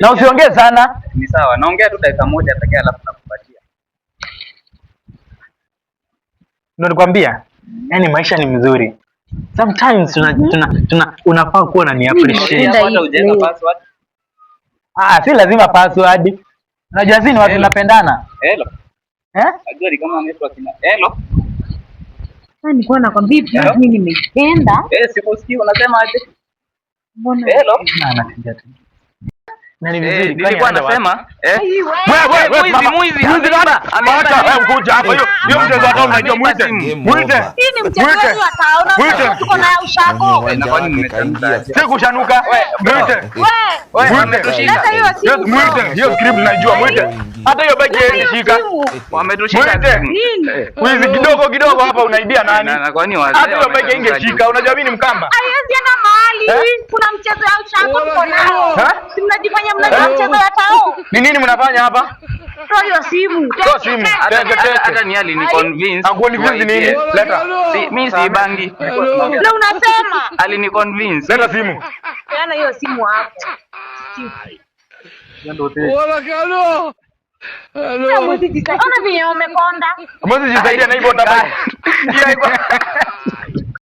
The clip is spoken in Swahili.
Na usiongee sana. Ni sawa. Naongea tu dakika moja pekee alafu nakupatia. Ndio nikwambia. Yaani maisha ni mzuri. Sometimes unafaa kuwa na ni appreciate. Hata hujaeka password. Si lazima password. Unajua sisi ni watu tunapendana. Hello. Najua ni kama network ina. Hello. Nilikuwa nakwambia mimi nimependa. Sikusikii unasema aje? Mbona? Hello. Anakuja tu. Na ni vizuri nilikuwa nasema mwizi ameacha kuja hapa hiyo mchezo hata unajua muite Hii ni mchezo wa taona tuko na ushako. na kwani mmeshanuka? Si kushanuka. Muite hiyo script najua muite. Hata hiyo bike ilishika. Wametushika. Mwizi kidogo hapa unaibia nani? Na kwani wazee? Hata hiyo bike ingeshika. Unajua mimi ni Mkamba. Haiwezi enda mahali. Kuna mchezo wa ushako tuko nao. Si mnajifanya mnajua mchezo wa tao. Ni nini mnafanya hapa? Toa hiyo simu. Toa simu. Hata ni ali ni convince. Convince nini? Leta. Mimi si bangi. Leo unasema. Ali ni convince. Leta simu. Yana hiyo simu hapo. Wala kalo. Ona vile umekonda. Mwezi jisaidia na hivyo tabaki.